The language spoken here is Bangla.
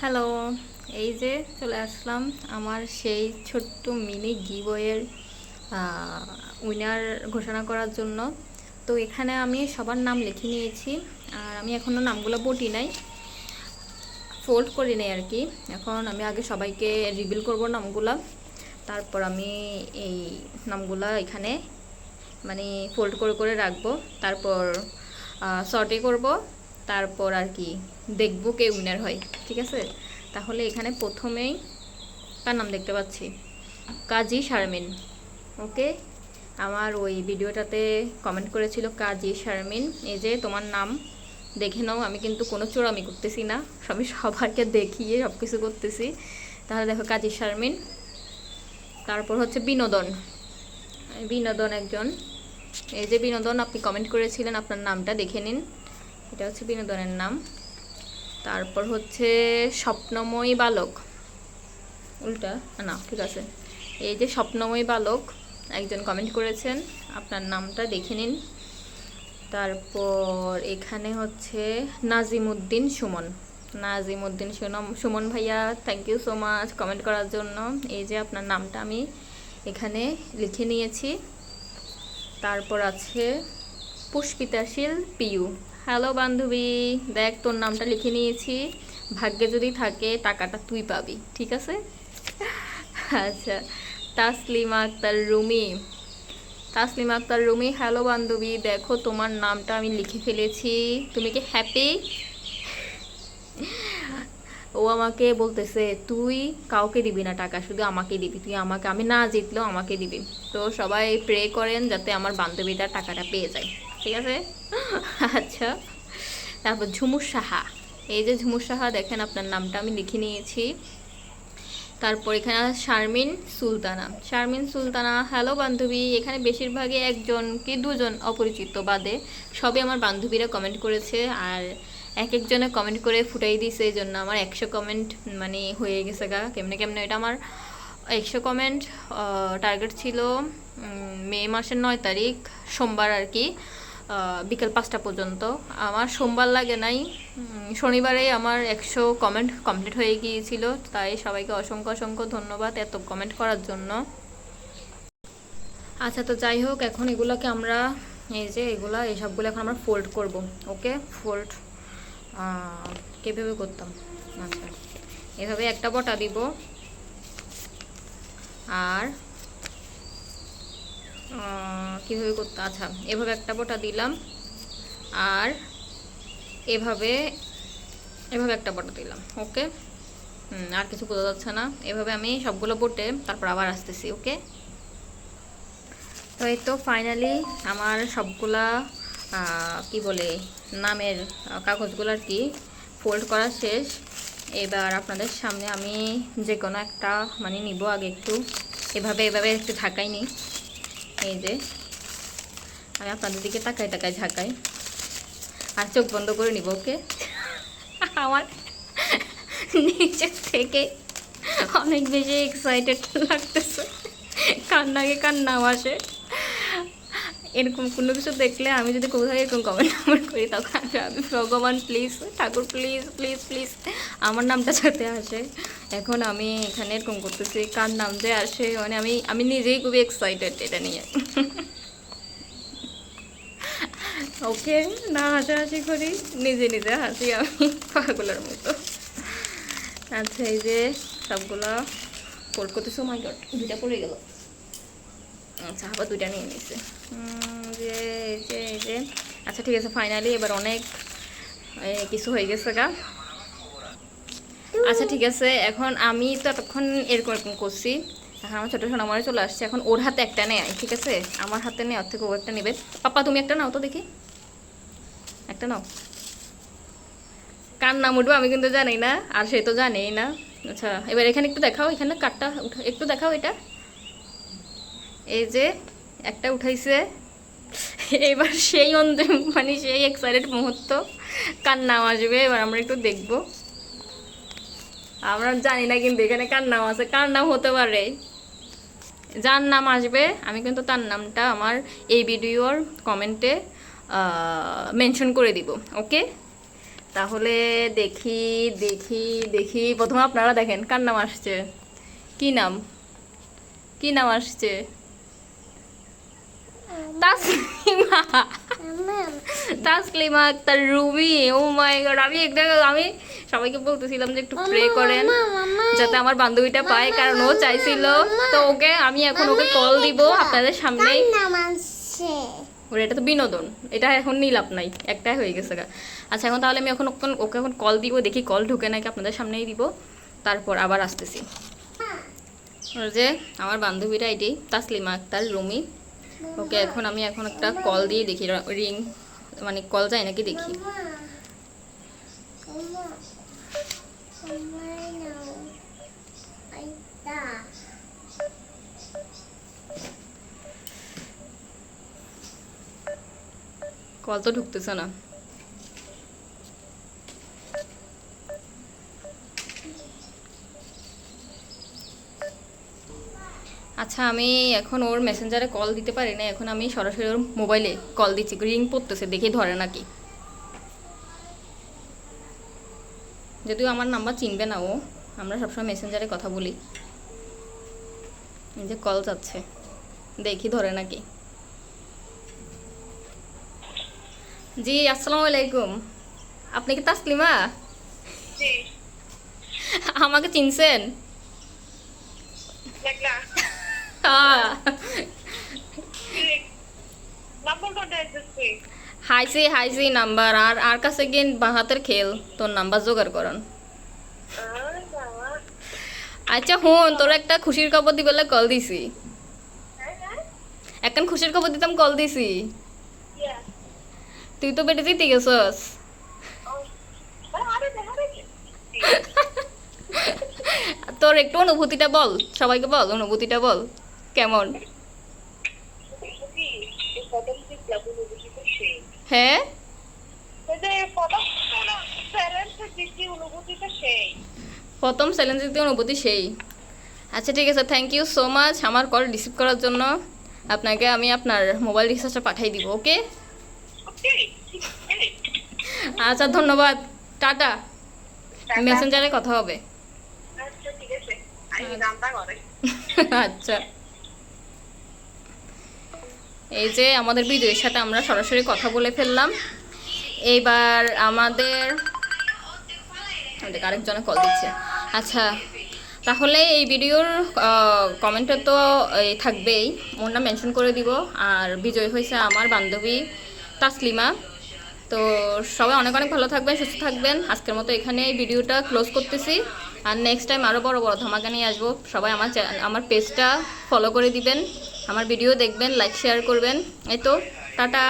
হ্যালো, এই যে চলে আসলাম আমার সেই ছোট্ট মিনি গিভওয়ের উইনার ঘোষণা করার জন্য। তো এখানে আমি সবার নাম লিখে নিয়েছি, আর আমি এখনও নামগুলো বটি নাই, ফোল্ড করি নাই আর কি। এখন আমি আগে সবাইকে রিভিল করব নামগুলা, তারপর আমি এই নামগুলা এখানে মানে ফোল্ড করে করে রাখবো, তারপর সর্টে করব, তারপর আর কি দেখবো কে উইনার হয়। ঠিক আছে, তাহলে এখানে প্রথমেই তার নাম দেখতে পাচ্ছি, কাজী শারমিন। ওকে, আমার ওই ভিডিওটাতে কমেন্ট করেছিল কাজী শারমিন। এই যে তোমার নাম দেখে নাও, আমি কিন্তু কোনো চোরামি করতেছি না, আমি সবাইকে দেখিয়ে সব কিছু করতেছি। তাহলে দেখো কাজী শারমিন। তারপর হচ্ছে বিনোদন, বিনোদন একজন। এই যে বিনোদন, আপনি কমেন্ট করেছিলেন, আপনার নামটা দেখে নিন, এটা হচ্ছে বিনোদনের নাম। তারপর হচ্ছে স্বপ্নময়ী বালক, উল্টা না, ঠিক আছে। এই যে স্বপ্নময়ী বালক একজন কমেন্ট করেছেন, আপনার নামটা দেখে নিন। তারপর এখানে হচ্ছে নাজিমুদ্দিন সুমন, নাজিমুদ্দিন সুমন ভাইয়া, thank you so much comment করার জন্য। এই যে আপনার নামটা আমি এখানে লিখে নিয়েছি। তারপর আছে পুষ্পিতাশীল পিউ, হ্যালো বান্ধবী, দেখ তোর নামটা লিখে নিয়েছি, ভাগ্যে যদি থাকে টাকাটা তুই পাবি, ঠিক আছে। আচ্ছা, তাসলিমা আক্তার রুমি, তাসলিমা আক্তার রুমি, হ্যালো বান্ধবী, দেখো তোমার নামটা আমি লিখে ফেলেছি, তুমি কি হ্যাপি? ও আমাকে বলতেছে তুই কাউকে দিবি না টাকা, শুধু আমাকে দিবি, তুই আমাকে, আমি না জিতলেও আমাকে দিবি। তো সবাই প্রে করেন যাতে আমার বান্ধবীটা টাকাটা পেয়ে যায়, ঠিক আছে। আচ্ছা, তারপর ঝুমুর সাহা, এই যে ঝুমুর সাহা, দেখেন আপনার নামটা আমি লিখে নিয়েছি। তারপর এখানে শারমিন সুলতানা, শারমিন সুলতানা, হ্যালো বান্ধবী। এখানে বেশিরভাগই একজন কি দুজন অপরিচিত বাদে সবই আমার বান্ধবীরা কমেন্ট করেছে, আর এক একজনে কমেন্ট করে ফুটাই দিয়েছে, এই জন্য আমার 100 কমেন্ট মানে হয়ে গেছে গা কেমনে কেমনে। এটা আমার 100 কমেন্ট টার্গেট ছিল মে মাসের 9 তারিখ সোমবার আর কি, বিকেল 5টা পর্যন্ত। আমার সোমবার লাগে নাই, শনিবারে আমার 100 কমেন্ট কমপ্লিট হয়ে গিয়েছিল। তাই সবাইকে অসংখ্য অসংখ্য ধন্যবাদ এত কমেন্ট করার জন্য। আচ্ছা, তো যাই হোক, এখন এগুলোকে আমরা এই যে এগুলা এইসবগুলো এখন আমরা ফোল্ড করব। ওকে, ফোল্ড কীভাবে করতাম? আচ্ছা, এভাবে একটা বটা দিব, আর কীভাবে করতে, আচ্ছা এভাবে একটা বটা দিলাম, আর এভাবে এভাবে একটা বটা দিলাম। ওকে, আর কিছু বোঝা যাচ্ছে না। এভাবে আমি সবগুলো বটে তারপর আবার আসতেছি। ওকে, তো এই তো ফাইনালি আমার সবগুলা কি বলে নামের কাগজগুলো আর কি ফোল্ড করা শেষ। এবার আপনাদের সামনে আমি যে কোনো একটা মানে নিব, আগে একটু এভাবে এভাবে একটু ঢাকাই নিই। এই যে আমি আপনাদের দিকে তাকাই তাকাই ঝাঁকাই, আর চোখ বন্ধ করে নিব। ওকে, আমার নিচের থেকে অনেক বেশি এক্সাইটেড লাগতেছে, কান্নাকে কান্নাও আসে। এরকম কোনো কিছু দেখলে আমি যদি কোথাও এরকম কমেন্ট নাম্বার করি, তখন আমি ভগবান প্লিজ, ঠাকুর প্লিজ প্লিজ প্লিজ আমার নামটা যাতে আসে। এখন আমি এখানে এরকম করতেছি, কার নাম যে আসে, মানে আমি আমি নিজেই খুবই এক্সাইটেড এটা নিয়ে। ওকে, না হাসাহাসি করি, নিজে নিজে হাসি আমি পাগলের মতো। আচ্ছা, এই যে সবগুলা ফোল্ড করতেছে। মাই গড, দুইটা পড়ে গেল। আচ্ছা, আবার দুইটা নিয়ে নিয়েছে যে যে যে আচ্ছা ঠিক আছে, ফাইনালি এবার অনেক কিছু হয়ে গেছে গা। আচ্ছা ঠিক আছে, এখন আমি তো এতক্ষণ এরকম এরকম করছি, এখন আমার ছোটো সোনামণি চলে আসছে, এখন ওর হাতে একটা নেয়, ঠিক আছে, আমার হাতে নেওয়ার থেকে ও একটা নেবে। পাপা তুমি একটা নাও তো দেখি, একটা নাও। কার নাম উঠবো আমি কিন্তু জানি না, আর সে তো জানেই না। আচ্ছা, এবার এখানে একটু দেখাও, এখানে কার্ডটা একটু দেখাও, এটা এই যে একটা উঠাইছে। এবার সেই মানে সেই এক্সাইটেড মুহূর্ত, কার নাম আসবে এবার আমরা একটু দেখবো। আমরা জানি না কিন্তু এখানে কার নাম আছে, কার নাম হতে পারে, যার নাম আসবে আমি কিন্তু তার নামটা আমার এই ভিডিওর কমেন্টে মেনশন করে দিব। ওকে, তাহলে দেখি দেখি দেখি, প্রথমে আপনারা দেখেন কার নাম আসছে। কি নাম, কি নাম আসছে? তাসলিমা, তাসলিমা আক্তার রুবি। ও মাই গড, আমি সবাইকে বলতেছিলাম যে একটু প্রে করেন যাতে আমার বান্ধবীটা পায়, কারণ ও চাইছিল। তো ওকে আমি এখন ওকে কল দিব আপনাদের সামনেই। ওর এটা তো বিনোদন, এটা এখন লাভ নাই, একটাই হয়ে গেছে গা। আচ্ছা এখন তাহলে আমি ওকে এখন কল দিব, দেখি কল ঢুকে নাকি, আপনাদের সামনেই দিব, তারপর আবার আসতেছি। ওর যে আমার বান্ধবীরা এটি তাসলিমা আক্তার রুমি, ওকে এখন আমি একটা কল দিয়ে দেখি, রিং মানে কল যায় নাকি দেখি। কল তো ঢুকতেছে না। আচ্ছা আমি এখন ওর মেসেঞ্জারে কল দিতে পারি না, এখন আমি সরাসরি ওর মোবাইলে কল দিচ্ছি, রিং পড়তেছে, দেখি ধরে নাকি। যদিও আমার নাম্বার চিনবে না ও, আমরা সবসময় মেসেঞ্জারে কথা বলি। এই যে কল যাচ্ছে, দেখি ধরে নাকি। জি আসসালামু আলাইকুম, আপনি কি তাসলিমা? আমাকে চিনছেন? হাইছি নাম্বার, আর কাছে গিয়ে বাহাতের খেল তোর নাম্বার জোগাড় করান। আচ্ছা হুন, তোর একটা খুশির খবর দিবেলে কল দিছি, একখান খুশির খবর দিতাম কল দিছি। তুই তো বেটে জিতে গেছস। তোর একটু অনুভূতিটা বল, সবাইকে বল অনুভূতিটা বল কেমন। হ্যাঁ প্রথম চ্যালেঞ্জ দিতে অনুভূতি সেই। আচ্ছা ঠিক আছে, থ্যাংক ইউ সো মাচ আমার কল রিসিভ করার জন্য। আপনাকে আমি আপনার মোবাইল রিচার্জটা পাঠিয়ে দিব। ওকে আচ্ছা ধন্যবাদ, টাটা, মেসেঞ্জারে কথা হবে। আচ্ছা এই যে আমাদের বিজয়ের সাথে আমরা সরাসরি কথা বলে ফেললাম। এইবার আমাদের আরেকজনে কল দিচ্ছে। আচ্ছা তাহলে এই ভিডিওর কমেন্টে তো থাকবেই, ওর নাম মেনশন করে দিব। আর বিজয় হয়েছে আমার বান্ধবী তাসলিমা। তো সবাই অনেক অনেক ভালো থাকবেন, সুস্থ থাকবেন। আজকের মতো এখানে এই ভিডিওটা ক্লোজ করতেছি। আর নেক্সট টাইম আরও বড় বড় ধামাকা নিয়ে আসবো। সবাই আমার পেজটা ফলো করে দিবেন, আমার ভিডিও দেখবেন, লাইক শেয়ার করবেন। এই তো টাটা।